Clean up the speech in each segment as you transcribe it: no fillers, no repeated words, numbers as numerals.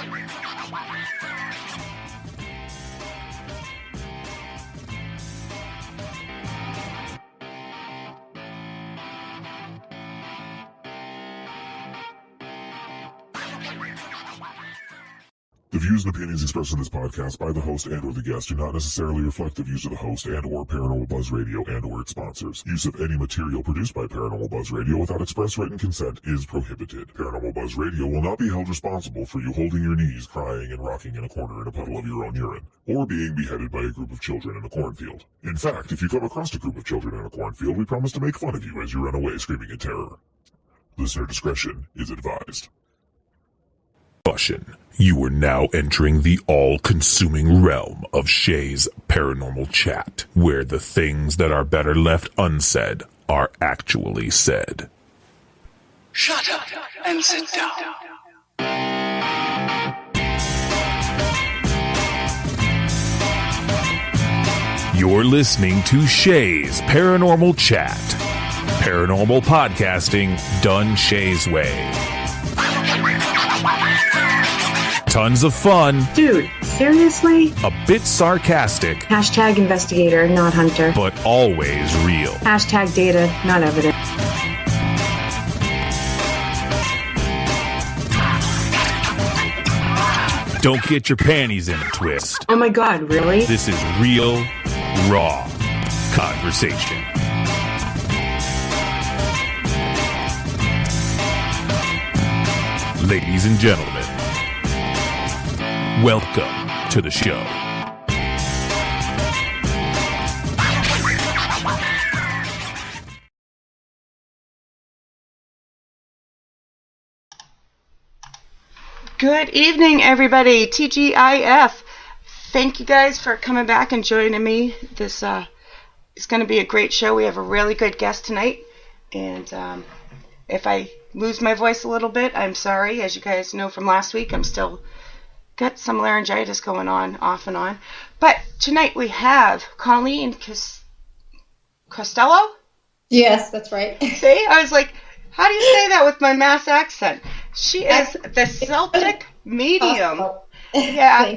The views and opinions expressed in this podcast by the host and or the guest do not necessarily reflect the views of the host and or Paranormal Buzz Radio and or its sponsors. Use of any material produced by Paranormal Buzz Radio without express written consent is prohibited. Paranormal Buzz Radio will not be held responsible for you holding your knees, crying, and rocking in a corner in a puddle of your own urine, or being beheaded by a group of children in a cornfield. In fact, if you come across a group of children in a cornfield, we promise to make fun of you as you run away screaming in terror. Listener discretion is advised. Caution. You are now entering the all-consuming realm of Shay's Paranormal Chat, where the things that are better left unsaid are actually said. Shut up and sit down. You're listening to Shay's Paranormal Chat. Paranormal podcasting done Shay's way. Tons of fun. Dude, seriously? A bit sarcastic. Hashtag investigator, not hunter. But always real. Hashtag data, not evidence. Don't get your panties in a twist. Oh my god, really? This is real, raw conversation. Ladies and gentlemen, welcome to the show. Good evening, everybody. TGIF. Thank you guys for coming back and joining me. This is going to be a great show. We have a really good guest tonight. And if I lose my voice a little bit, I'm sorry. As you guys know from last week, I'm still got some laryngitis going on, off and on. But tonight we have Colleen Costello? Yes, that's right. See? I was like, how do you say that with my Mass accent? She is the Celtic Medium. Yeah,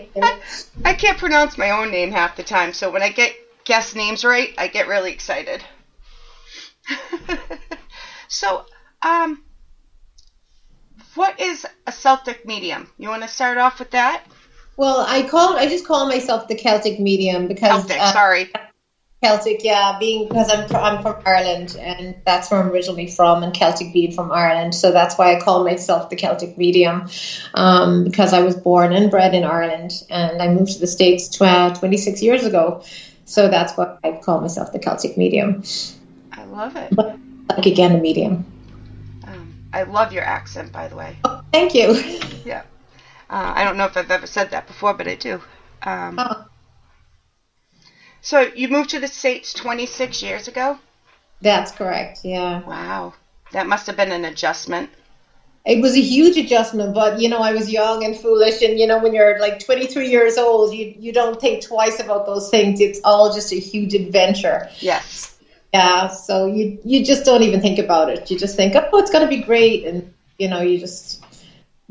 I can't pronounce my own name half the time, so when I get guest names right, I get really excited. So, what is a Celtic Medium? You want to start off with that? Well, I just call myself the Celtic Medium because Celtic, yeah, because I'm from Ireland, and that's where I'm originally from, and Celtic being from Ireland, so that's why I call myself the Celtic Medium, because I was born and bred in Ireland, and I moved to the States 26 years ago, so that's why I call myself the Celtic Medium. I love it. But, like, again, a medium. I love your accent, by the way. Oh, thank you. Yeah. I don't know if I've ever said that before, but I do. So you moved to the States 26 years ago? That's correct, yeah. Wow. That must have been an adjustment. It was a huge adjustment, but, I was young and foolish, and, when you're like 23 years old, you don't think twice about those things. It's all just a huge adventure. Yes. Yeah, so you just don't even think about it. You just think, oh, it's going to be great, and, you just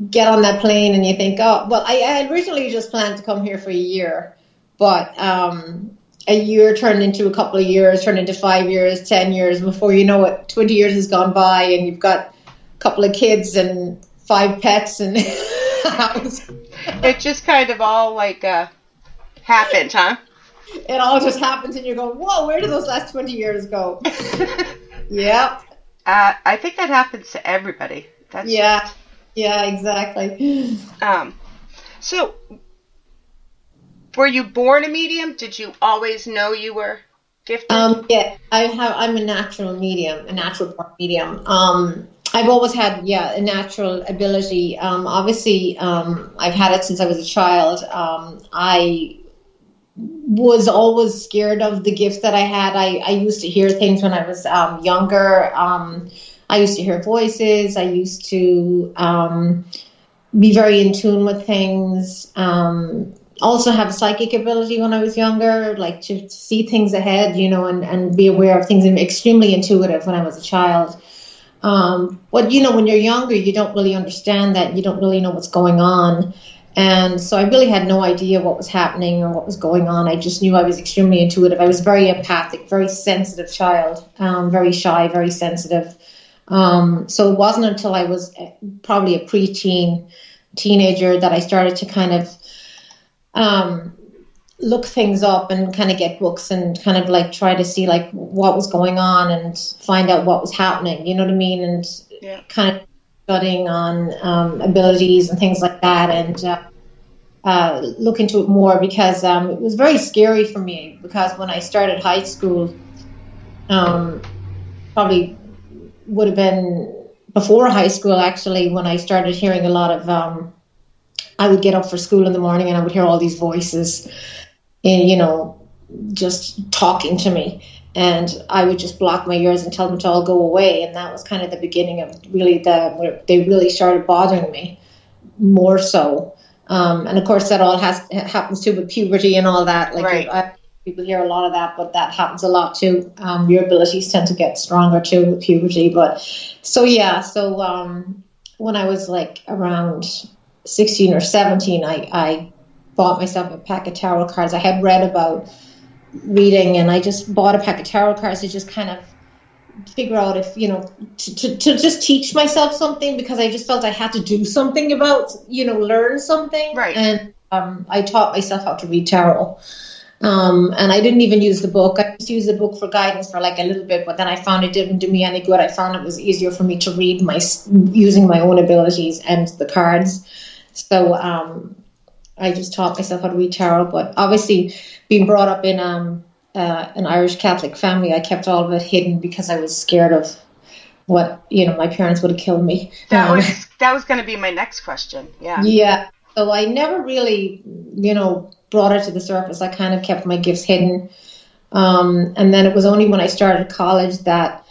get on that plane and you think, oh, well, I originally just planned to come here for a year, but a year turned into a couple of years, turned into 5 years, 10 years. Before you know it, 20 years has gone by, and you've got a couple of kids and 5 pets and a house. It just kind of all happened, huh? It all just happens, and you're going, whoa, where did those last 20 years go? Yep. I think that happens to everybody. Yeah, exactly. So, were you born a medium? Did you always know you were gifted? Yeah, I'm a natural medium, a natural born medium. I've always had, a natural ability. Obviously, I've had it since I was a child. I was always scared of the gifts that I had. I used to hear things when I was younger. I used to hear voices. I used to be very in tune with things. Also have a psychic ability when I was younger, like to see things ahead, and be aware of things, and extremely intuitive when I was a child. But, when you're younger, you don't really understand that. You don't really know what's going on. And so I really had no idea what was happening or what was going on. I just knew I was extremely intuitive. I was very empathic, very sensitive child, very shy, very sensitive. So it wasn't until I was probably a teenager that I started to kind of look things up and kind of get books and kind of like try to see like what was going on and find out what was happening, you know what I mean? And kind of studying on abilities and things like that, and look into it more, because it was very scary for me, because when I started high school, probably would have been before high school actually, when I started hearing a lot of I would get up for school in the morning and I would hear all these voices, you know, just talking to me, and I would just block my ears and tell them to all go away. And that was kind of the beginning of really where they really started bothering me more so. And of course that all happens too with puberty and all that. Like right. People hear a lot of that, but that happens a lot too. Your abilities tend to get stronger too with puberty. But so when I was like around 16 or 17, I bought myself a pack of tarot cards. I had read about reading, and I just bought a pack of tarot cards to just kind of figure out if, you know, to just teach myself something, because I just felt I had to do something about, you know, learn something. Right. And I taught myself how to read tarot. And I didn't even use the book. I just used the book for guidance for like a little bit, but then I found it didn't do me any good. I found it was easier for me to read using my own abilities and the cards. So I just taught myself how to read tarot. But obviously, being brought up in an Irish Catholic family, I kept all of it hidden because I was scared of what, you know, my parents would have killed me. That was going to be my next question. Yeah. Yeah. So I never really, you know, brought it to the surface. I kind of kept my gifts hidden. And then it was only when I started college that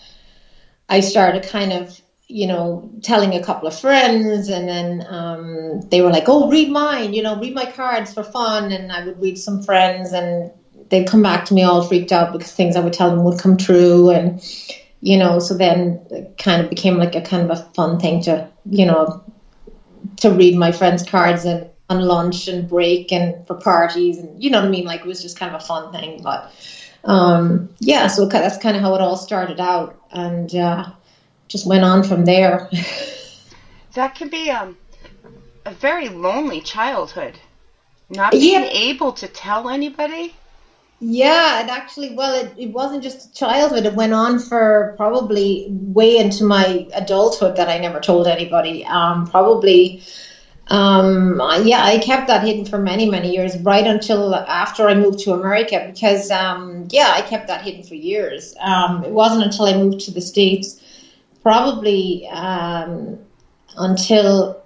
I started kind of, you know, telling a couple of friends, and then they were like, oh, read mine, you know, read my cards for fun. And I would read some friends, and they'd come back to me all freaked out because things I would tell them would come true. And, you know, so then it kind of became like a kind of a fun thing to, you know, to read my friends' cards and on lunch and break and for parties, and you know what I mean, like it was just kind of a fun thing. But so that's kind of how it all started out, and just went on from there. That can be a very lonely childhood, not being able to tell anybody. Yeah, it actually, it wasn't just childhood. It went on for probably way into my adulthood that I never told anybody. I kept that hidden for many, many years, right until after I moved to America, because, I kept that hidden for years. It wasn't until I moved to the States, probably until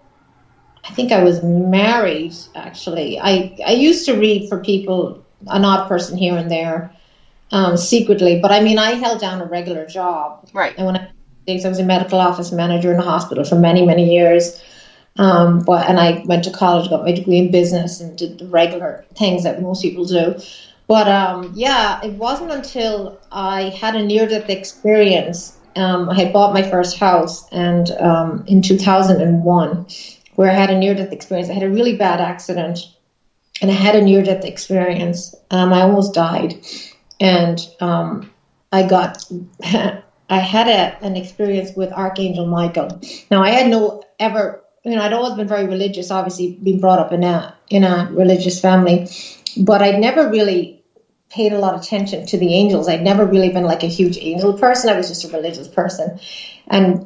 I think I was married, actually. I used to read for people, an odd person here and there, secretly, but I mean, I held down a regular job. Right. And when I was a medical office manager in a hospital for many, many years. And I went to college, got my degree in business, and did the regular things that most people do. But it wasn't until I had a near-death experience. I had bought my first house, and in 2001, where I had a near-death experience. I had a really bad accident, and I had a near-death experience. I almost died, and I had an experience with Archangel Michael. Now, I had I'd always been very religious, obviously being brought up in a religious family, but I'd never really paid a lot of attention to the angels. I'd never really been like a huge angel person. I was just a religious person. And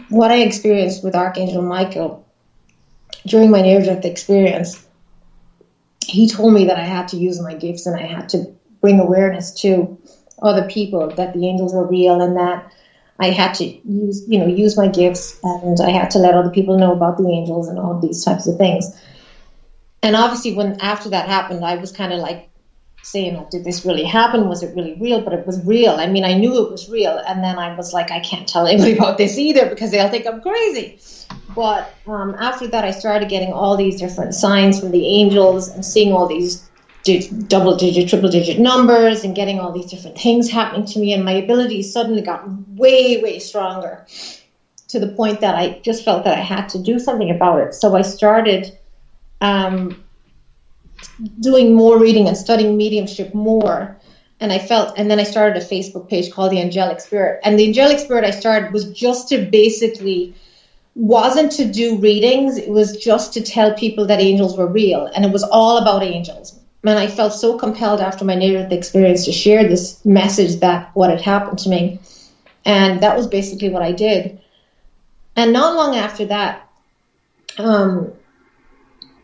what I experienced with Archangel Michael during my near-death experience, he told me that I had to use my gifts, and I had to bring awareness to other people that the angels were real, and that I had to use my gifts, and I had to let other people know about the angels and all these types of things. And obviously, after that happened, I was kind of like saying, did this really happen? Was it really real? But it was real. I mean, I knew it was real. And then I was like, I can't tell anybody about this either, because they'll think I'm crazy. But after that, I started getting all these different signs from the angels and seeing all these double-digit, triple-digit numbers, and getting all these different things happening to me, and my abilities suddenly got way, way stronger, to the point that I just felt that I had to do something about it. So I started doing more reading and studying mediumship more. And then I started a Facebook page called The Angelic Spirit. And The Angelic Spirit I started was just to basically, wasn't to do readings. It was just to tell people that angels were real. And it was all about angels. And I felt so compelled after my near-death experience to share this message that what had happened to me. And that was basically what I did. And not long after that,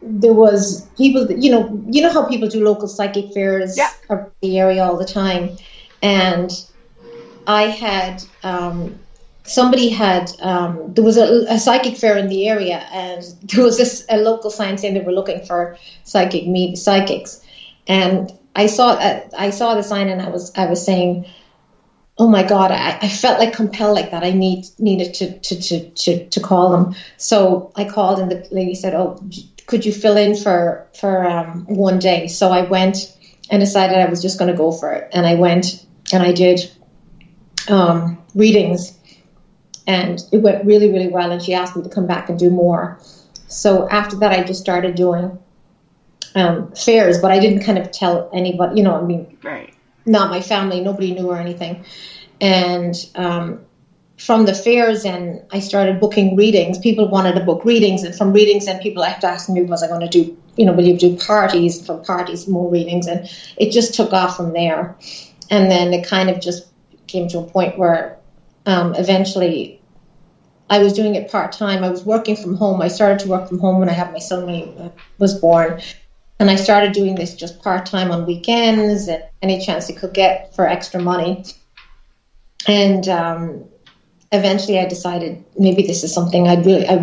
there was people that, you know how people do local psychic fairs around the area all the time. And I had, somebody had, there was a psychic fair in the area, and there was a local sign saying they were looking for psychics. And I saw the sign, and I was saying, oh my God, I felt like compelled like that. I needed to call them. So I called, and the lady said, oh, could you fill in for one day? So I went and decided I was just going to go for it. And I went and I did readings, and it went really, really well. And she asked me to come back and do more. So after that, I just started doing fairs, but I didn't kind of tell anybody, right. Not my family, nobody knew or anything. And from the fairs, and I started booking readings. People wanted to book readings, and from readings, and people had to ask me, was I going to do, will you do parties? From parties, more readings, and it just took off from there. And then it kind of just came to a point where eventually I was doing it part-time. I was working from home. I started to work from home when I had my son when he was born. And I started doing this just part-time on weekends and any chance I could get for extra money. And eventually I decided maybe this is something I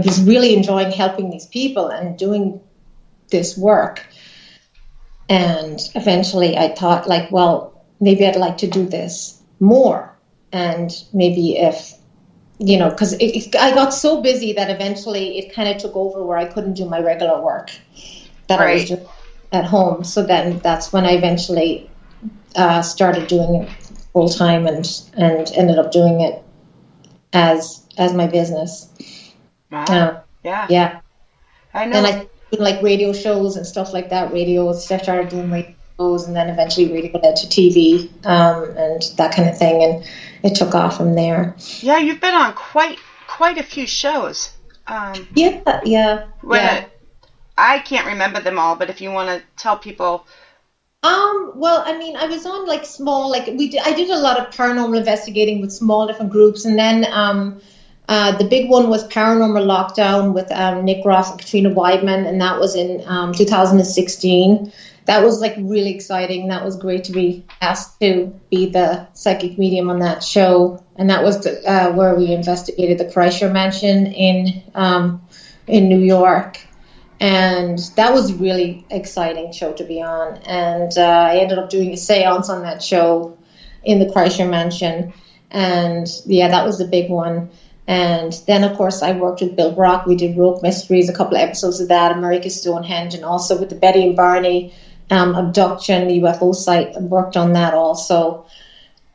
was really enjoying, helping these people and doing this work. And eventually I thought, like, well, maybe I'd like to do this more. And maybe if, because I got so busy that eventually it kind of took over where I couldn't do my regular work that I was doing at home. So then that's when I eventually started doing it full time and ended up doing it as my business. Wow. Yeah. Yeah. I know. And I did like radio shows and stuff like that. I started doing radio shows, and then eventually radio led to TV and that kind of thing. And it took off from there. Yeah, you've been on quite a few shows. Yeah. I can't remember them all, but if you want to tell people. Well, I mean, I was on like small, I did a lot of paranormal investigating with small different groups, and then the big one was Paranormal Lockdown with Nick Ross and Katrina Weidman, and that was in 2016. That was like really exciting. That was great to be asked to be the psychic medium on that show, and that was where we investigated the Kreischer Mansion in New York. And that was a really exciting show to be on. And I ended up doing a seance on that show in the Kreischer Mansion. And yeah, that was the big one. And then, of course, I worked with Bill Brock. We did Rogue Mysteries, a couple of episodes of that, America's Stonehenge, and also with the Betty and Barney abduction, the UFO site, and worked on that also.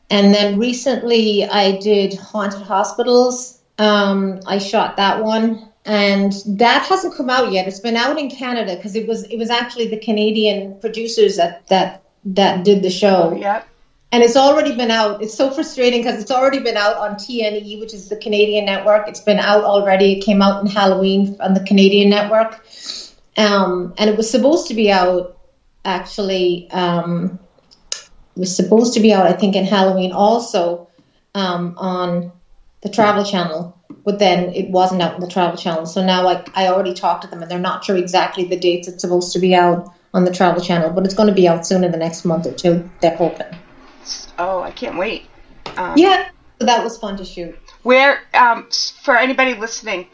And then recently I did Haunted Hospitals. I shot that one. And that hasn't come out yet. It's been out in Canada because it was actually the Canadian producers that did the show. Yep. And it's already been out. It's so frustrating because it's already been out on TNE, which is the Canadian network. It's been out already. It came out in Halloween on the Canadian network. And it was supposed to be out, actually. It was supposed to be out, I think, in Halloween also on the Travel Channel. But then it wasn't out in the Travel Channel. So now I already talked to them, and they're not sure exactly the dates it's supposed to be out on the Travel Channel. But it's going to be out soon in the next month or two, they're hoping. Oh, I can't wait. Yeah, so that was fun to shoot. Where, for anybody listening,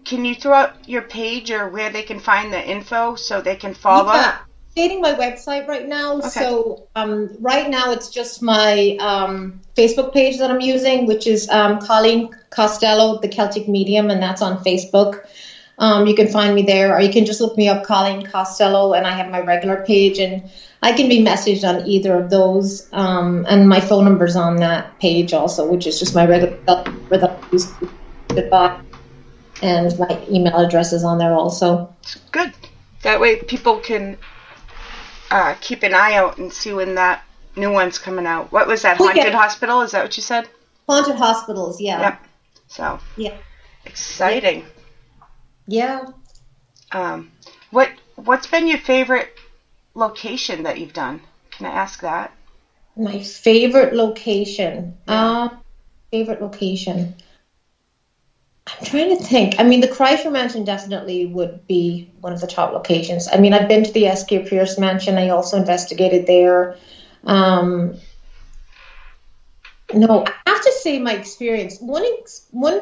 can you throw out your page or where they can find the info so they can follow? Yeah, I'm updating my website right now. Okay. So right now it's just my Facebook page that I'm using, which is Colleen Costello, the Celtic Medium, and that's on Facebook. You can find me there, or you can just look me up, Colleen Costello, and I have my regular page, and I can be messaged on either of those. And my phone number's on that page also, which is just my regular number that I use to buy, and my email address is on there also. Good. That way people can keep an eye out and see when that new one's coming out. What was that, Haunted Hospital? Is that what you said? Haunted Hospitals, yeah. Yep. So, yeah. Exciting. Yeah. What's been your favorite location that you've done? Can I ask that? My favorite location. Favorite location. I'm trying to think. I mean, the Kreischer Mansion definitely would be one of the top locations. I mean, I've been to the S.K. Pierce Mansion. I also investigated there. No, I have to say my experience. One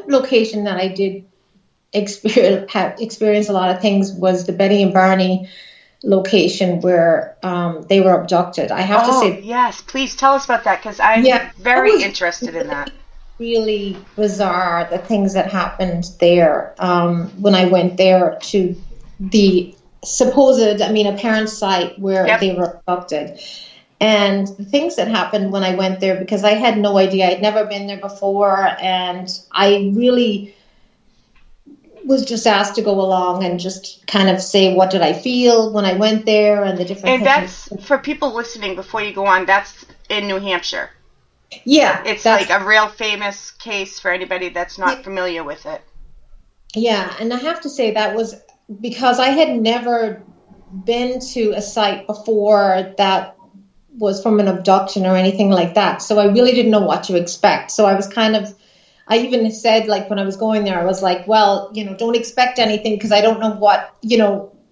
location that I did experience a lot of things was the Betty and Barney location where they were abducted. I have to say, yes, please tell us about that, because I'm very interested in that. Really bizarre, the things that happened there when I went there to the supposed, apparent site where they were abducted. And the things that happened when I went there, because I had no idea, I'd never been there before, and I really was just asked to go along and just kind of say what did I feel when I went there and the different things. And that's, for people listening before you go on, that's in New Hampshire. Yeah. It's like a real famous case for anybody that's not familiar with it. Yeah, and I have to say that was because I had never been to a site before that was from an abduction or anything like that. So I really didn't know what to expect. So I was I even said, like, when I was going there, I was like, well, don't expect anything because I don't know what,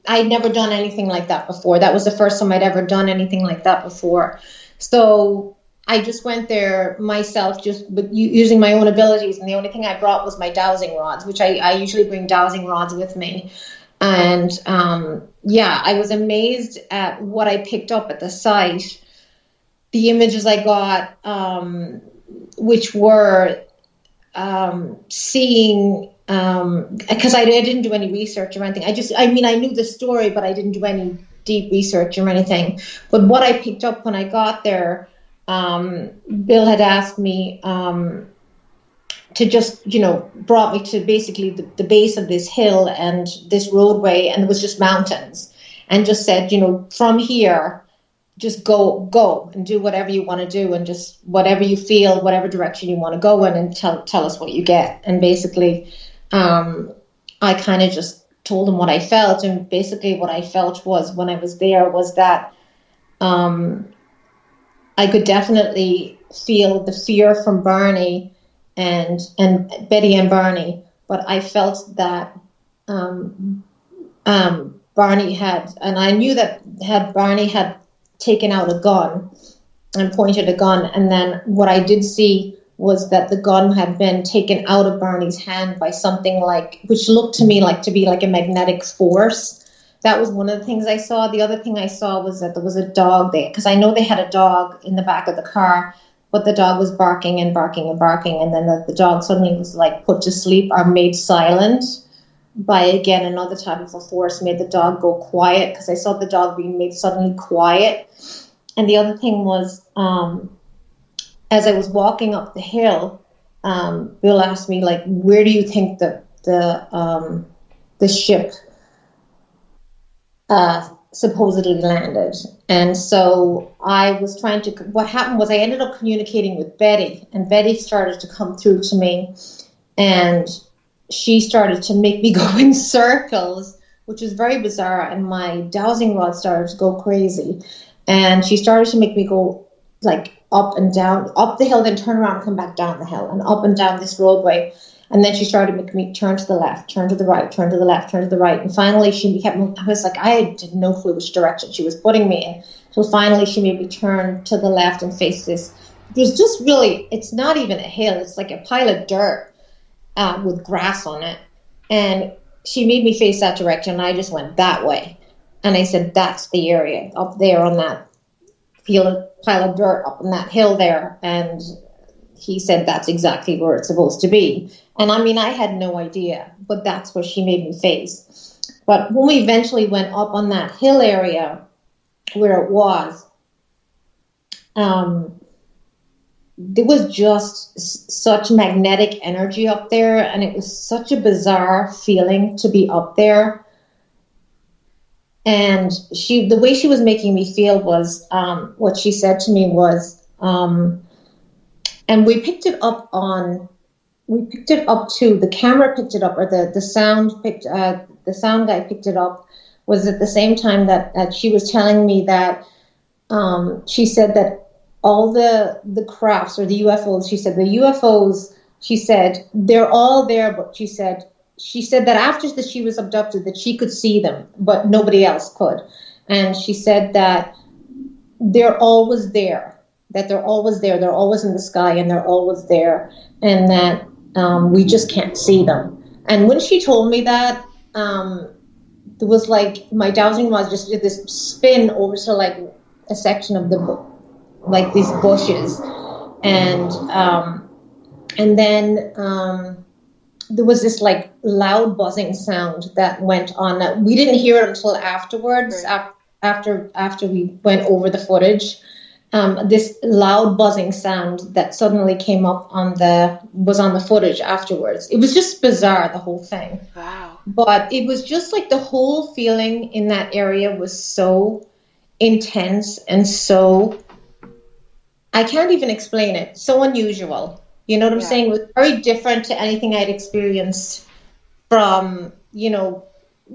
I'd never done anything like that before. That was the first time I'd ever done anything like that before. So I just went there myself, just using my own abilities. And the only thing I brought was my dowsing rods, which I usually bring dowsing rods with me. And I was amazed at what I picked up at the site. The images I got, which were seeing, because I didn't do any research or anything. I knew the story, but I didn't do any deep research or anything. But what I picked up when I got there, Bill had asked me to just, brought me to basically the base of this hill and this roadway, and it was just mountains, and just said, from here, just go and do whatever you want to do, and just whatever you feel, whatever direction you want to go in, and tell us what you get. And basically, I kind of just told him what I felt, and basically what I felt was when I was there was that I could definitely feel the fear from Barney and Betty and Barney, but I felt that Barney had, and I knew that Barney had taken out a gun and pointed a gun, and then what I did see was that the gun had been taken out of Barney's hand by something which looked to me to be like a magnetic force. That was one of the things I saw. The other thing I saw was that there was a dog there, because I know they had a dog in the back of the car, but the dog was barking and barking and barking, and then the dog suddenly was put to sleep or made silent by, again, another type of a force, made the dog go quiet, because I saw the dog being made suddenly quiet. And the other thing was, as I was walking up the hill, Bill asked me, where do you think the ship supposedly landed? And so I was what happened was I ended up communicating with Betty, and Betty started to come through to me, and she started to make me go in circles, which was very bizarre, and my dowsing rod started to go crazy. And she started to make me go up and down, up the hill, then turn around and come back down the hill, and up and down this roadway. And then she started making me turn to the left, turn to the right, turn to the left, turn to the right. And finally I was I had no clue which direction she was putting me in. So finally she made me turn to the left and face this. It was just really, it's not even a hill. It's like a pile of dirt with grass on it. And she made me face that direction, and I just went that way. And I said, that's the area up there on that pile of dirt up on that hill there. And he said, that's exactly where it's supposed to be. And I had no idea, but that's where she made me face. But when we eventually went up on that hill area where it was, there was just such magnetic energy up there, and it was such a bizarre feeling to be up there. And the way she was making me feel was, what she said to me was, and we picked it up too. The camera picked it up, or the sound guy picked it up. Was at the same time that she was telling me that, she said that all the crafts or the UFOs, she said the UFOs, she said they're all there, but she said that after that she was abducted, that she could see them, but nobody else could. And she said that they're always there, they're always in the sky, and they're always there, and that we just can't see them. And when she told me that, there was like, my dowsing rod just did this spin over to like a section of like these bushes, and then there was this like loud buzzing sound that went on. That we didn't hear it until afterwards, right. after we went over the footage. This loud buzzing sound that suddenly came up was on the footage afterwards. It was just bizarre, the whole thing. Wow. But it was just like the whole feeling in that area was so intense and so, I can't even explain it, so unusual. You know what I'm saying? It was very different to anything I'd experienced from,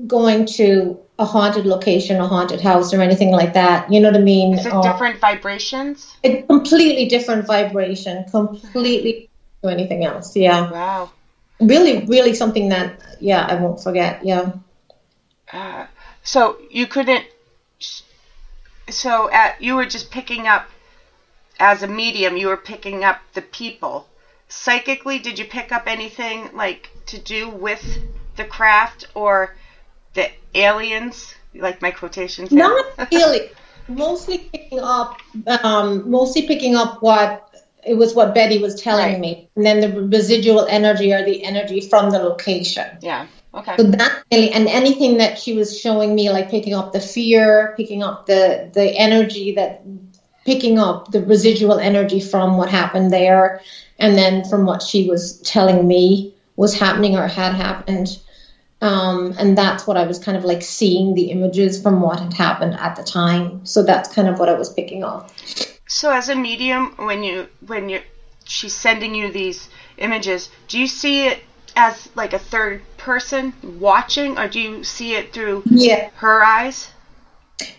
going to a haunted location, a haunted house, or anything like that. You know what I mean? Is it different vibrations? A completely different vibration, completely to anything else. Yeah. Wow. Really, really something that, I won't forget. Yeah. So you couldn't. So you were just picking up, as a medium, you were picking up the people. Psychically, did you pick up anything like to do with the craft or the aliens? You like my quotations? Not really. Mostly picking up what Betty was telling me, and then the residual energy or the energy from the location. Yeah. Okay. So that really, and anything that she was showing me, like picking up the fear, picking up the energy, picking up the residual energy from what happened there, and then from what she was telling me was happening or had happened. And that's what I was kind of like seeing, the images from what had happened at the time. So that's kind of what I was picking up. So as a medium, when she's sending you these images, do you see it as like a third person watching, or do you see it through her eyes?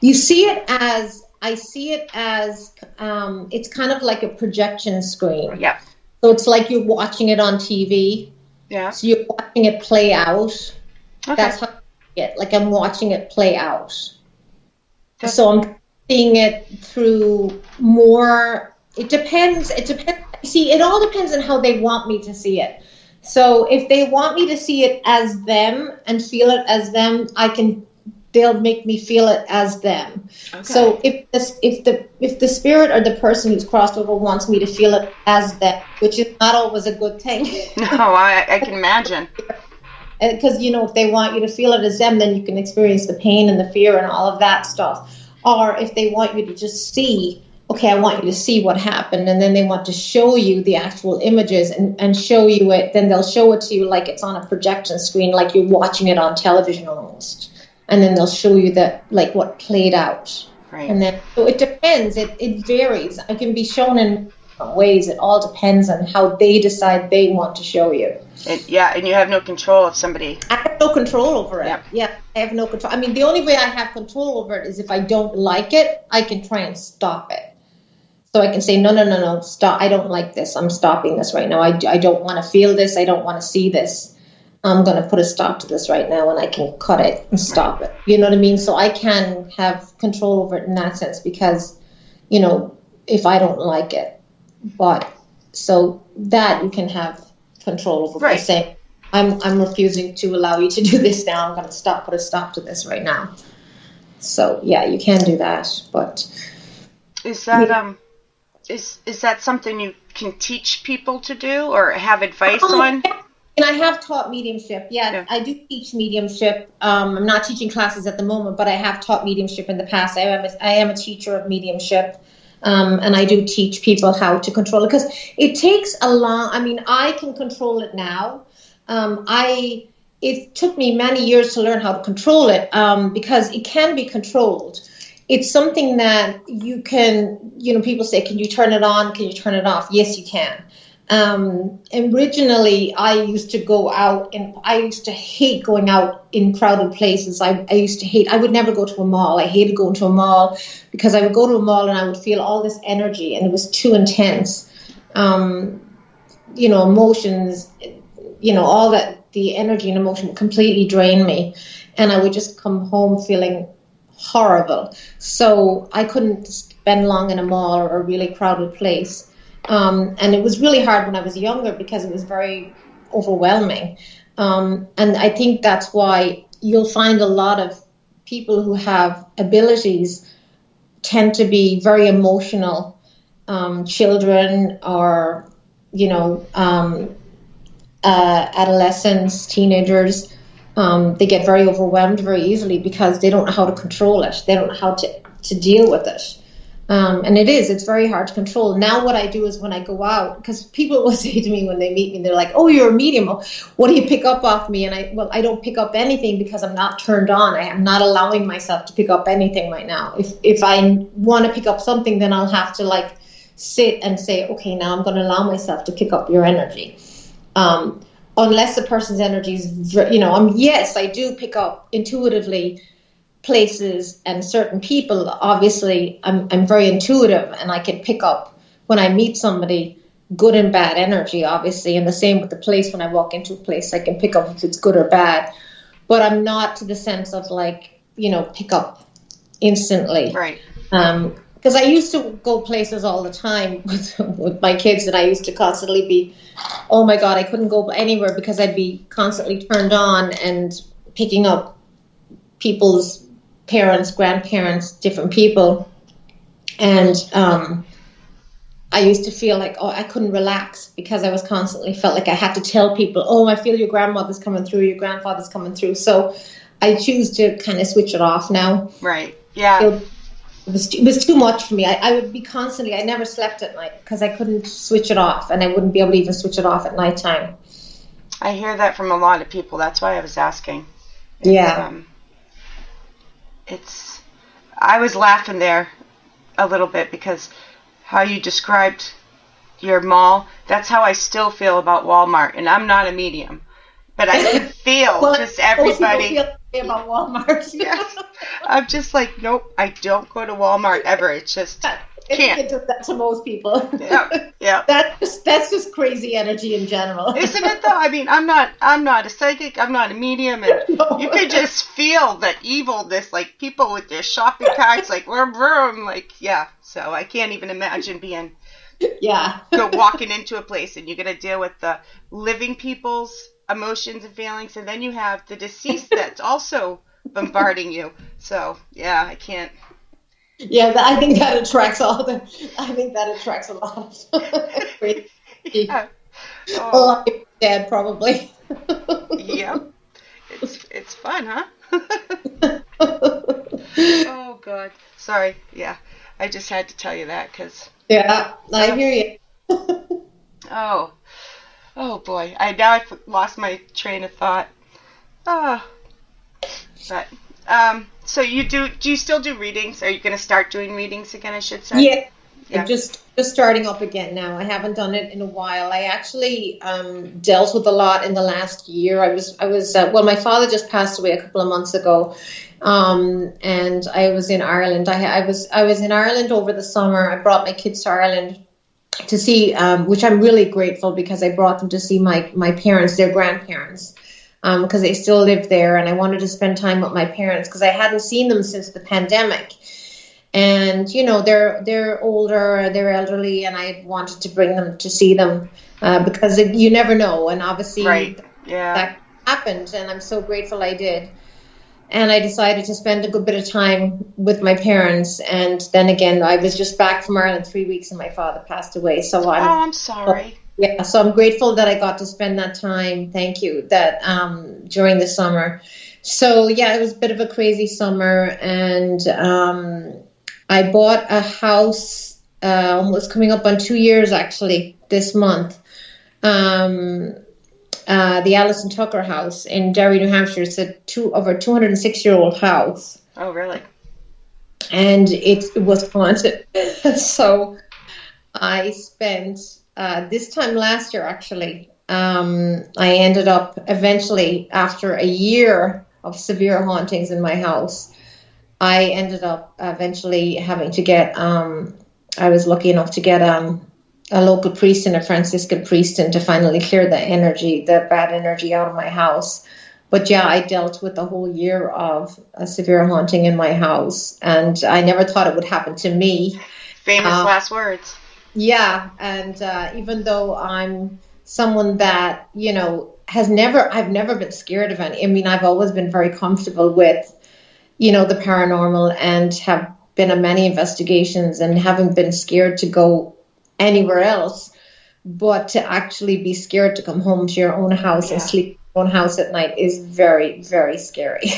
You see it as, I see it as, it's kind of like a projection screen. Yeah. So it's like you're watching it on TV. Yeah. So you're watching it play out. Okay. That's how I see it. Like I'm watching it play out. So I'm seeing it through more. It depends. See, it all depends on how they want me to see it. So if they want me to see it as them and feel it as them, they'll make me feel it as them. Okay. So if the spirit or the person who's crossed over wants me to feel it as them, which is not always a good thing. No, I can imagine. Because, if they want you to feel it as them, then you can experience the pain and the fear and all of that stuff. Or if they want you to just see, okay, I want you to see what happened, and then they want to show you the actual images and show you it, then they'll show it to you like it's on a projection screen, like you're watching it on television almost. And then they'll show you what played out. Right. And then, so it depends. It varies. It can be shown in ways. It all depends on how they decide they want to show you. And you have no control of somebody. I have no control over it. Yeah, I have no control. I mean, the only way I have control over it is if I don't like it, I can try and stop it. So I can say, no, stop. I don't like this. I'm stopping this right now. I don't want to feel this. I don't want to see this. I'm going to put a stop to this right now, and I can cut it and stop it. You know what I mean? So I can have control over it in that sense because, if I don't like it. But so that you can have control over by saying, I'm refusing to allow you to do this now. I'm going to put a stop to this right now. So yeah, you can do that. But is that is that something you can teach people to do or have advice on? And I have taught mediumship. Yeah, I do teach mediumship. I'm not teaching classes at the moment, but I have taught mediumship in the past. I am a teacher of mediumship, and I do teach people how to control it because it takes a long. I mean, I can control it now. it took me many years to learn how to control it, because it can be controlled. It's something that you can, people say, can you turn it on? Can you turn it off? Yes, you can. Originally, I used to go out, and I used to hate going out in crowded places. I would never go to a mall. I hated going to a mall because I would go to a mall and I would feel all this energy, and it was too intense. Emotions, all that, the energy and emotion would completely drain me, and I would just come home feeling horrible. So I couldn't spend long in a mall or a really crowded place. And it was really hard when I was younger because it was very overwhelming. And I think that's why you'll find a lot of people who have abilities tend to be very emotional, children or, adolescents, teenagers. They get very overwhelmed very easily because they don't know how to control it. They don't know how to deal with it. And it's very hard to control. Now what I do is when I go out, because people will say to me when they meet me, they're like, oh, you're a medium. What do you pick up off me? And I don't pick up anything because I'm not turned on. I am not allowing myself to pick up anything right now. If I want to pick up something, then I'll have to sit and say, okay, now I'm going to allow myself to pick up your energy. Unless the person's energy is, yes, I do pick up intuitively places and certain people. Obviously, I'm very intuitive, and I can pick up when I meet somebody good and bad energy, obviously, and the same with the place. When I walk into a place, I can pick up if it's good or bad, but I'm not to the sense of pick up instantly. Right. Because I used to go places all the time with my kids, and I used to constantly be, oh my God, I couldn't go anywhere because I'd be constantly turned on and picking up people's parents, grandparents, different people. And I used to feel like, I couldn't relax because I was constantly felt like I had to tell people, I feel your grandmother's coming through, your grandfather's coming through. So I choose to kind of switch it off now. Right. Yeah. It was too much for me. I would be constantly, I never slept at night because I couldn't switch it off, and I wouldn't be able to even switch it off at nighttime. I hear that from a lot of people. That's why I was asking. I was laughing there a little bit because how you described your mall, that's how I still feel about Walmart. And I'm not a medium, but I can feel just everybody. Feel about Walmart. Yes. I'm just like, nope, I don't go to Walmart ever. It's just can't. It does that to most people. Yeah. That's just crazy energy in general. Isn't it though? I mean, I'm not a psychic, I'm not a medium, and no. You could just feel the evilness, like people with their shopping carts, like vroom, vroom, so I can't even imagine being walking into a place and you're gonna deal with the living people's emotions and feelings, and then you have the deceased that's also bombarding you. So I can't. Yeah, I think that attracts a lot of yeah. A lot of people dead, probably. Yeah. It's fun, huh? Oh, God. Sorry. Yeah. I just had to tell you that because... Yeah, I hear you. Oh, boy. I lost my train of thought. Oh. But... So do you still do readings? Are you going to start doing readings again, I should say? Yeah. I'm just starting up again now. I haven't done it in a while. I actually dealt with a lot in the last year. I was my father just passed away a couple of months ago, and I was in Ireland. I was in Ireland over the summer. I brought my kids to Ireland to see, which I'm really grateful because I brought them to see my parents, their grandparents. Because they still live there, and I wanted to spend time with my parents because I hadn't seen them since the pandemic. And they're older, they're elderly, and I wanted to bring them to see them because you never know. And obviously, that happened, and I'm so grateful I did. And I decided to spend a good bit of time with my parents. And then again, I was just back from Ireland 3 weeks, and my father passed away. So I'm sorry. Yeah, so I'm grateful that I got to spend that time. Thank you. That during the summer. So it was a bit of a crazy summer, and I bought a house. Almost coming up on 2 years actually this month. the Alison Tucker house in Derry, New Hampshire. It's a over 206-year-old house. Oh, really? And it was haunted. So I spent, this time last year actually, I ended up eventually, after a year of severe hauntings in my house, I ended up eventually having to get, I was lucky enough to get a local priest and a Franciscan priest in to finally clear the bad energy out of my house. But yeah, I dealt with a whole year of a severe haunting in my house, and I never thought it would happen to me. Famous last words. Yeah, and even though I'm someone that, I've never been scared of any. I mean, I've always been very comfortable with, the paranormal, and have been on many investigations and haven't been scared to go anywhere else. But to actually be scared to come home to your own house and sleep in your own house at night is very, very scary.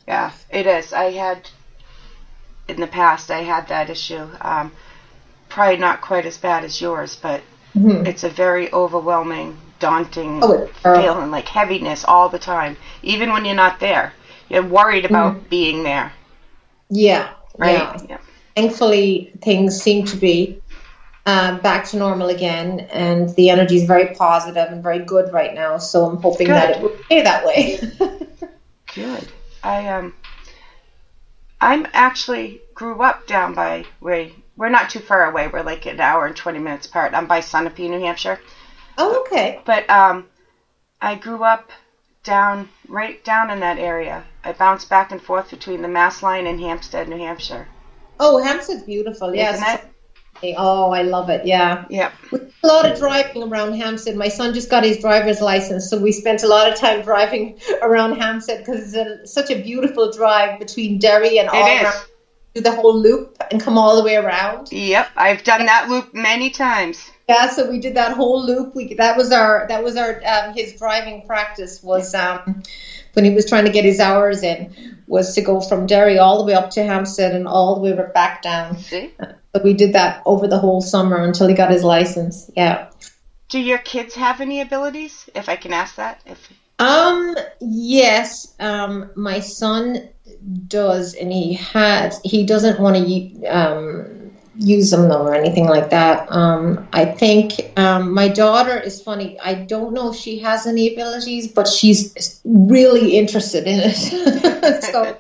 Yeah, it is. In the past, I had that issue. Probably not quite as bad as yours, but it's a very overwhelming, daunting feeling, like heaviness all the time, even when you're not there. You're worried about being there. Yeah. Right? Yeah. Thankfully, things seem to be back to normal again, and the energy is very positive and very good right now. So I'm hoping that it will stay that way. Good. I'm actually grew up down by where we're not too far away. We're like an hour and 20 minutes apart. I'm by Sunapee, New Hampshire. Oh, okay. But I grew up right down in that area. I bounced back and forth between the Mass Line and Hampstead, New Hampshire. Oh, Hampstead's beautiful. Yes. Isn't it? Oh, I love it. Yeah. Yep. A lot of driving around Hampstead. My son just got his driver's license, so we spent a lot of time driving around Hampstead because it's such a beautiful drive between Derry and all around. Do the whole loop and come all the way around. Yep, I've done that loop many times. Yeah, so we did that whole loop. That was our his driving practice was when he was trying to get his hours in, was to go from Derry all the way up to Hampstead and all the way back down. See? But we did that over the whole summer until he got his license. Yeah. Do your kids have any abilities, if I can ask that? Yes. My son does, and he doesn't want to use them though or anything like that. I think my daughter is funny. I don't know if she has any abilities, but she's really interested in it. So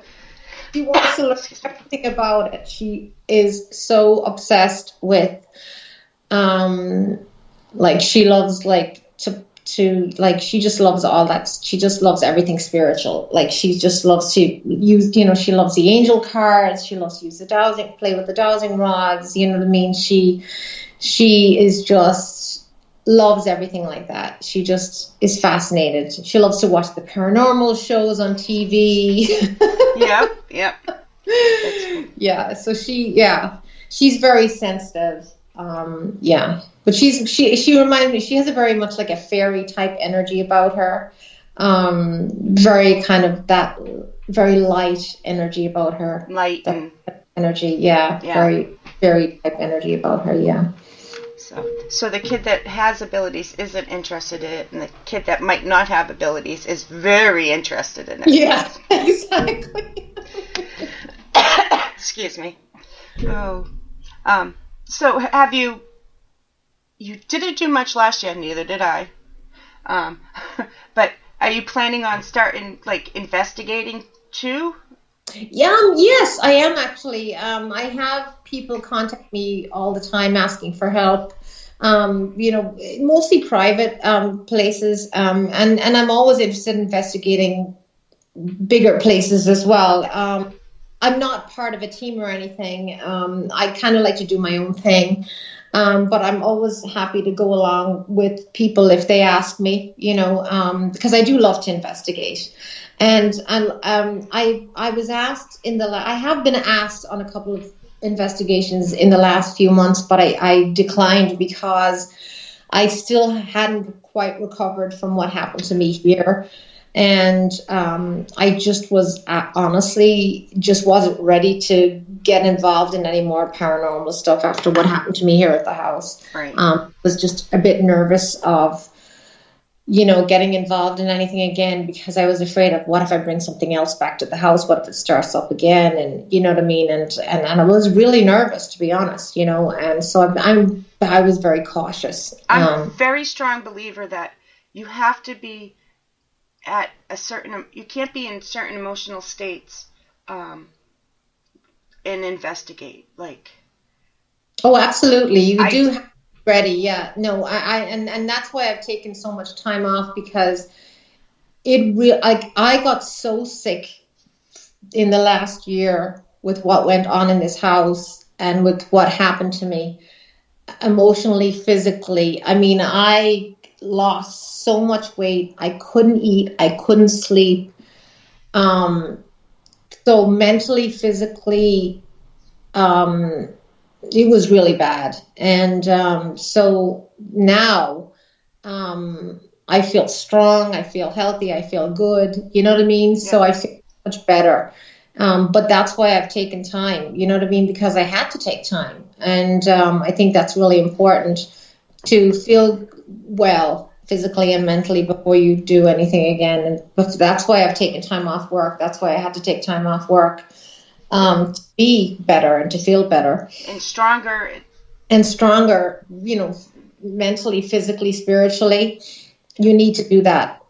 she wants to learn everything about it. She is so obsessed with, she loves she just loves all that. She just loves everything spiritual. Like she just loves to use, she loves the angel cards. She loves to use play with the dowsing rods. You know what I mean? She is just loves everything like that. She just is fascinated. She loves to watch the paranormal shows on TV. Yep. Yeah. So she's very sensitive. But she reminds me, she has a very much like a fairy type energy about her. Very kind of that very light energy about her. Light and energy, yeah. Very fairy type energy about her, yeah. So the kid that has abilities isn't interested in it, and the kid that might not have abilities is very interested in it. Yeah, exactly. Excuse me. Oh. So have you didn't do much last year, neither did I. But are you planning on starting, investigating too? Yeah, yes, I am actually. I have people contact me all the time asking for help. Mostly private places. And I'm always interested in investigating bigger places as well. I'm not part of a team or anything. I kind of like to do my own thing. But I'm always happy to go along with people if they ask me, because I do love to investigate. And I was asked I have been asked on a couple of investigations in the last few months, but I declined because I still hadn't quite recovered from what happened to me here. And I just was honestly just wasn't ready to get involved in any more paranormal stuff after what happened to me here at the house. Right. Was just a bit nervous of getting involved in anything again, because I was afraid of, what if I bring something else back to the house? What if it starts up again? And you know what I mean? And I was really nervous, to be honest, and so I was very cautious. I'm a very strong believer that you have to be at you can't be in certain emotional states, and investigate. Like, oh, absolutely. You do have to be ready. Yeah. No, and that's why I've taken so much time off, because I got so sick in the last year with what went on in this house and with what happened to me emotionally, physically. I mean, I lost so much weight. I couldn't eat. I couldn't sleep. So mentally, physically, it was really bad. And so now I feel strong. I feel healthy. I feel good. You know what I mean? Yeah. So I feel much better. But that's why I've taken time. You know what I mean? Because I had to take time. And I think that's really important, to feel well physically and mentally before you do anything again. And that's why I've taken time off work. That's why I had to take time off work, to be better and to feel better. And stronger. And stronger, mentally, physically, spiritually. You need to do that.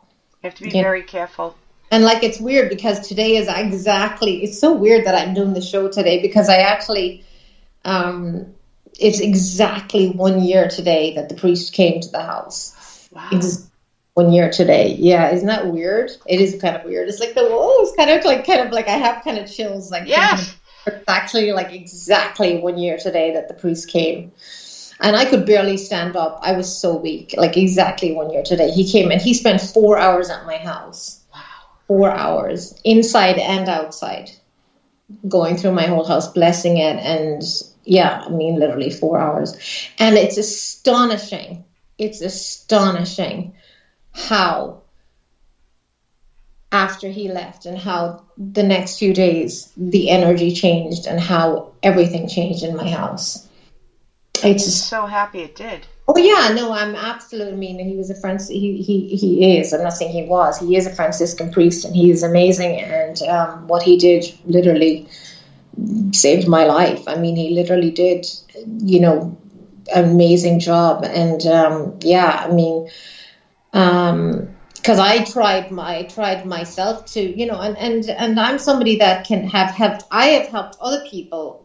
You have to be very careful. And it's weird, because today is it's so weird that I'm doing the show today, because I actually, it's exactly 1 year today that the priest came to the house. Wow. It's 1 year today. Yeah. Isn't that weird? It is kind of weird. It's it's kind of like I have kind of chills. Yes. It's actually exactly 1 year today that the priest came. And I could barely stand up. I was so weak. Exactly 1 year today. He came and he spent 4 hours at my house. Wow. 4 hours, inside and outside, going through my whole house, blessing it. And yeah, I mean, literally 4 hours. And it's astonishing. It's astonishing how, after he left, and how the next few days the energy changed and how everything changed in my house. I'm so happy it did. Oh yeah, no, I'm absolutely. I mean, he was a he is. I'm not saying he was. He is a Franciscan priest, and he is amazing. And what he did literally saved my life. I mean, he literally did, amazing job. And yeah, I mean, because I tried myself to, and I'm somebody that can have helped. I have helped other people.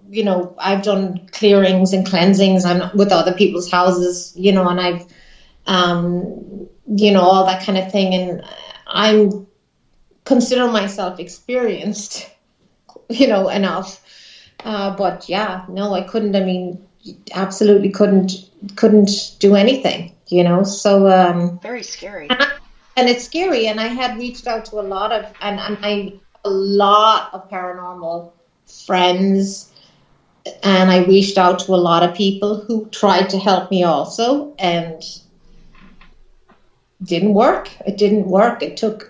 I've done clearings and cleansings with other people's houses, and I've, all that kind of thing. And I'm consider myself experienced, enough. But yeah, no, I couldn't. I mean, absolutely couldn't do anything, So very scary. And it's scary. And I had reached out to a lot of paranormal friends, and I reached out to a lot of people who tried to help me also, and didn't work. It didn't work. It took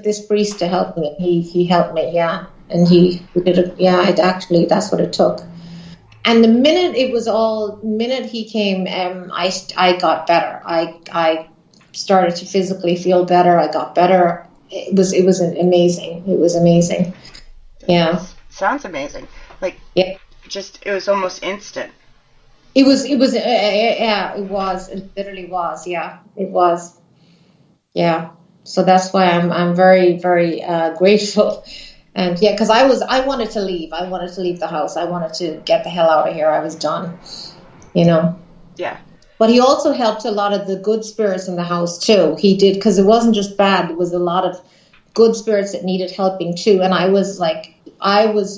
this priest to help me. He helped me, yeah, and he did it. Yeah, that's what it took. And the minute he came, I got better. I started to physically feel better. I got better. It was amazing. It was amazing. Yeah. Sounds amazing. Yeah. It was almost instant. It was. Yeah. It was. It literally was. Yeah. It was. Yeah. So that's why I'm very, very grateful. And yeah, because I wanted to leave. I wanted to leave the house. I wanted to get the hell out of here. I was done, Yeah. But he also helped a lot of the good spirits in the house too. He did, because it wasn't just bad. There was a lot of good spirits that needed helping too. And I was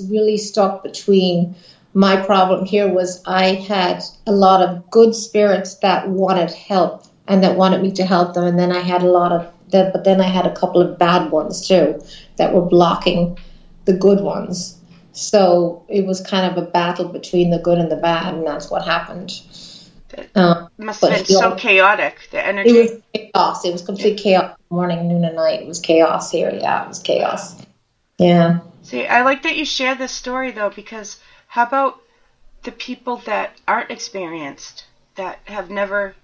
really stuck between. My problem here was I had a lot of good spirits that wanted help and that wanted me to help them. And then I had but then I had a couple of bad ones too that were blocking the good ones. So it was kind of a battle between the good and the bad, and that's what happened. It must have been so chaotic, the energy. It was chaos. It was complete chaos. Morning, noon, and night. It was chaos here. Yeah, it was chaos. Yeah. See, I like that you share this story, though, because how about the people that aren't experienced, that have never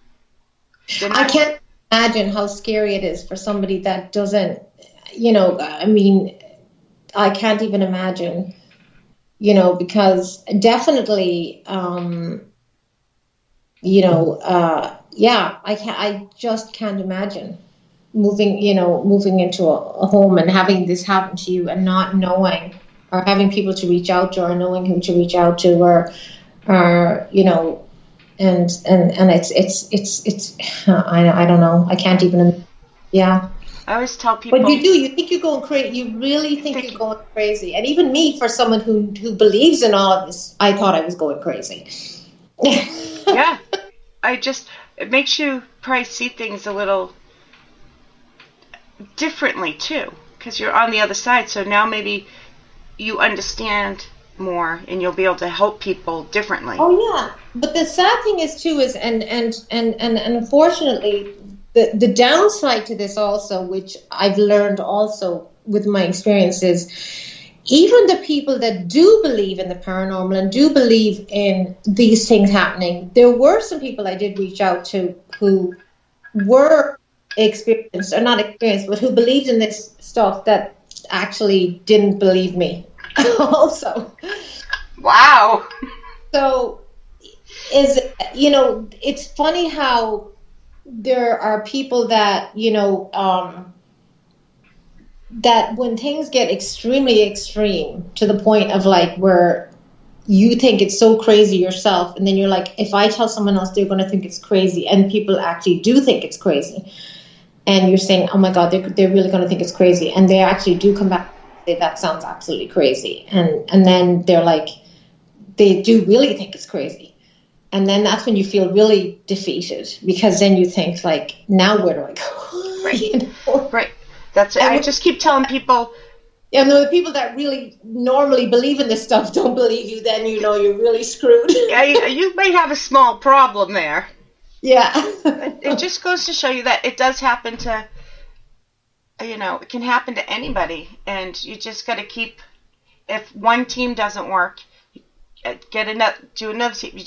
been. I can't imagine how scary it is for somebody that doesn't, I mean, I can't even imagine, because definitely, I just can't imagine moving into a home and having this happen to you and not knowing, or having people to reach out to, or knowing who to reach out to, or and it's I don't know. I can't even. Yeah. I always tell people. But you think you're going crazy. You really think you're going crazy. And even me, for someone who believes in all of this, I thought I was going crazy. Yeah. It makes you probably see things a little differently too, because you're on the other side. So now maybe you understand more, and you'll be able to help people differently. Oh yeah, but the sad thing is too and unfortunately, the downside to this also, which I've learned also with my experiences, even the people that do believe in the paranormal and do believe in these things happening, there were some people I did reach out to who were experienced, or not experienced, but who believed in this stuff that actually didn't believe me also. Wow. So it's funny how there are people that, that when things get extremely extreme to the point of like where you think it's so crazy yourself, and then you're like, if I tell someone else, they're going to think it's crazy, and people actually do think it's crazy, and you're saying, oh my God, they're really going to think it's crazy, and they actually do come back and say, that sounds absolutely crazy, and then they're like, they do really think it's crazy. And then that's when you feel really defeated, because then you think like, now where do I go? Right. Right. That's it. I just keep telling people. Yeah, no, the people that really normally believe in this stuff don't believe you, then you're really screwed. Yeah, you may have a small problem there. Yeah. It just goes to show you that it does happen to, it can happen to anybody, and you just got to keep. If one team doesn't work, do another team.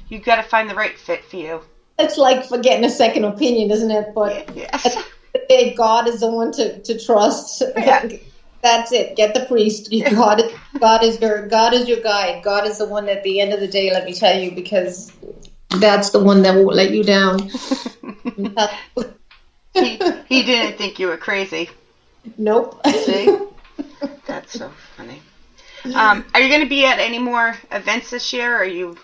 You got to find the right fit for you. It's like for getting a second opinion, isn't it? But yes. God is the one to trust. Yeah. That's it. Get the priest. God is your guide. God is the one at the end of the day, let me tell you, because that's the one that won't let you down. He didn't think you were crazy. Nope. See? That's so funny. Are you going to be at any more events this year? Or are you?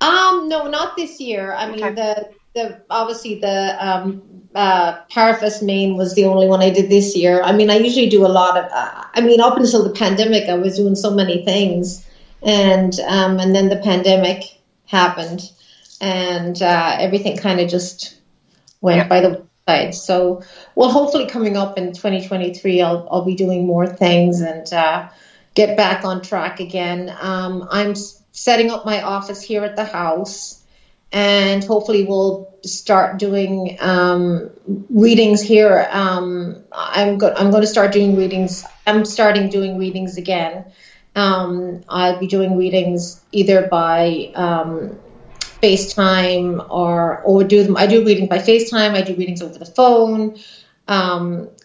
No, not this year. I mean, obviously the Parafest Maine was the only one I did this year. I mean, I usually do a lot of. Up until the pandemic, I was doing so many things, and then the pandemic happened, and everything kind of just went by the wayside. So, well, hopefully, coming up in 2023, I'll be doing more things and get back on track again. I'm setting up my office here at the house, and hopefully we'll start doing readings here. I'm going to start doing readings. I'm starting doing readings again. I'll be doing readings either by FaceTime or do them. I do readings by FaceTime. I do readings over the phone,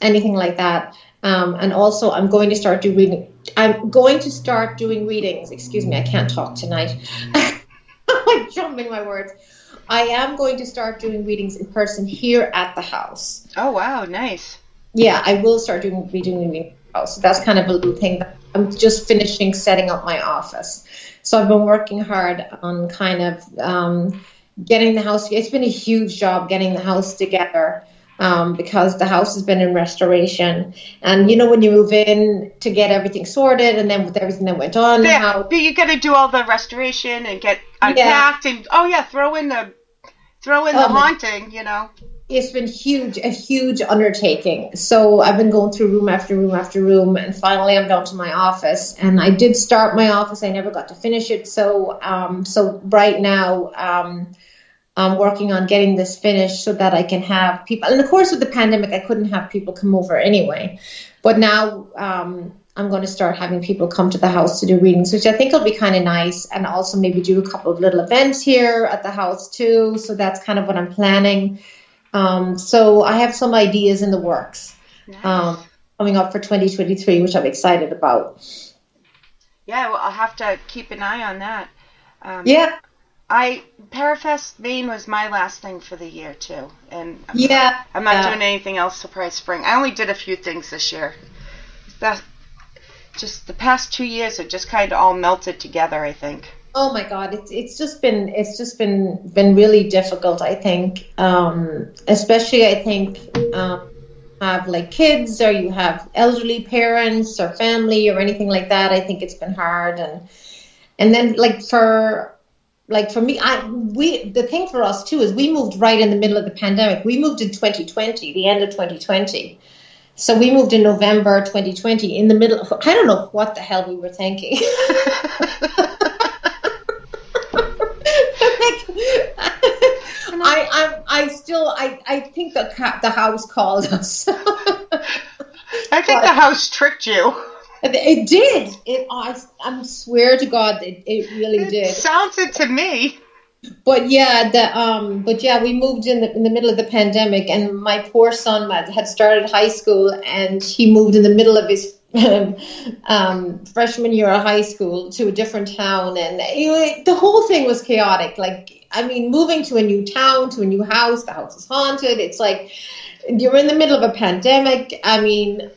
anything like that. And also, I'm going to start doing readings. Excuse me, I can't talk tonight. I'm jumping my words. I am going to start doing readings in person here at the house. Oh, wow, nice. Yeah, I will start doing readings in the house. So that's kind of a little thing that I'm just finishing setting up my office. So I've been working hard on kind of getting the house. It's been a huge job getting the house together. Because the house has been in restoration, and when you move in to get everything sorted, and then with everything that went on, but you got to do all the restoration and get unpacked, and throw in the haunting. It's been a huge undertaking. So I've been going through room after room after room, and finally I'm down to my office. And I did start my office. I never got to finish it. So right now. I'm working on getting this finished so that I can have people. And of course, with the pandemic, I couldn't have people come over anyway. But now I'm going to start having people come to the house to do readings, which I think will be kind of nice, and also maybe do a couple of little events here at the house too. So that's kind of what I'm planning. So I have some ideas in the works coming up for 2023, which I'm excited about. Yeah, well, I'll have to keep an eye on that. Yeah. Parafest Maine was my last thing for the year too, and I'm not doing anything else Surprise Spring. I only did a few things this year. Just the past 2 years have just kind of all melted together, I think. Oh my God, it's just been really difficult, I think. Especially I think have like kids, or you have elderly parents or family or anything like that. I think it's been hard, and then for me, the thing for us too is we moved right in the middle of the pandemic. We moved in 2020, the end of 2020. So we moved in November 2020 in the middle of, I don't know what the hell we were thinking. I think the house called us. I think the house tricked you. It did. I swear to God, it really did. Sounds it to me. But yeah, we moved in the middle of the pandemic, and my poor son had started high school, and he moved in the middle of his freshman year of high school to a different town, and the whole thing was chaotic. Like, I mean, moving to a new town, to a new house, the house is haunted. It's like you're in the middle of a pandemic. I mean,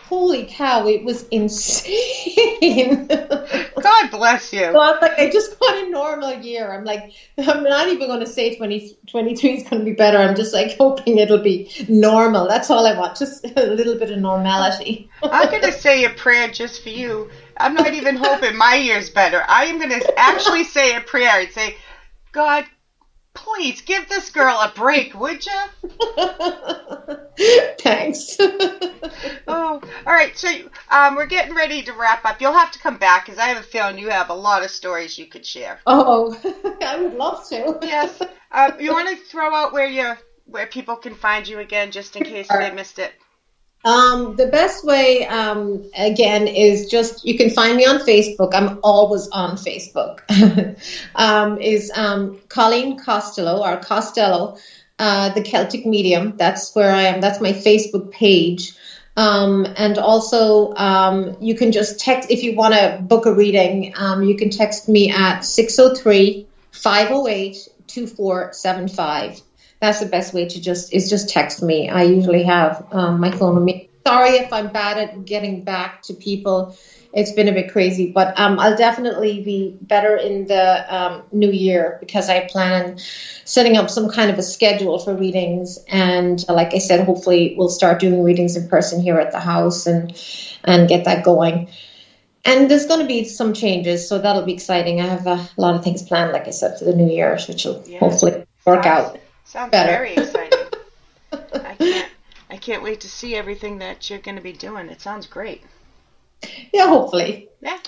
holy cow, it was insane. God bless you. So I'm like, I just want a normal year. I'm like, I'm not even going to say 2023 is going to be better. I'm just like hoping it'll be normal. That's all I want, just a little bit of normality. I'm going to say a prayer just for you. I'm not even hoping my year's better. I am going to actually say a prayer and say, God, please give this girl a break, would you? Thanks. Oh, all right. So we're getting ready to wrap up. You'll have to come back because I have a feeling you have a lot of stories you could share. Oh, I would love to. Yes. You want to throw out where people can find you again, just in case they missed it? The best way, again, is just, you can find me on Facebook. I'm always on Facebook. Is Colleen Costello, or Costello, the Celtic Medium. That's where I am. That's my Facebook page. And also, you can just text, if you want to book a reading, you can text me at 603-508-2475. That's the best way to just text me. I usually have my phone with me. Sorry if I'm bad at getting back to people. It's been a bit crazy, but I'll definitely be better in the new year, because I plan on setting up some kind of a schedule for readings. And like I said, hopefully we'll start doing readings in person here at the house and get that going. And there's going to be some changes, so that'll be exciting. I have a lot of things planned, like I said, for the new year, which will hopefully work out. Sounds better. Very exciting. I can't wait to see everything that you're going to be doing. It sounds great. Yeah, hopefully. Yeah. I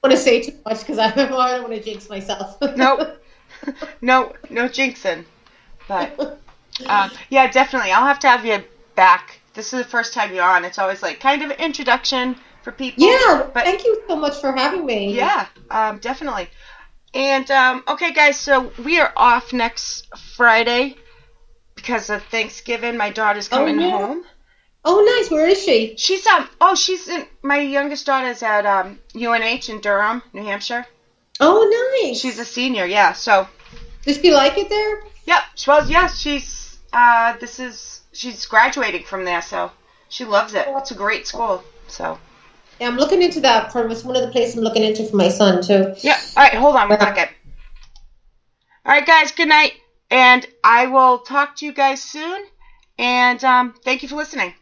want to say too much because I don't want to jinx myself. No jinxing. But yeah, definitely. I'll have to have you back. This is the first time you're on. It's always like kind of an introduction for people. Yeah, but thank you so much for having me. Yeah, definitely. And okay, guys, so we are off next Friday because of Thanksgiving. My daughter's coming home. Oh, nice. Where is she? She's my youngest daughter's at UNH in Durham, New Hampshire. Oh, nice. She's a senior, yeah. So does she like it there? Yep. Well, yeah, she's graduating from there, so she loves it. It's a great school. So yeah, I'm looking into that. It's one of the places I'm looking into for my son too. Yeah. All right, hold on one second. All right, guys, good night, and I will talk to you guys soon. And thank you for listening.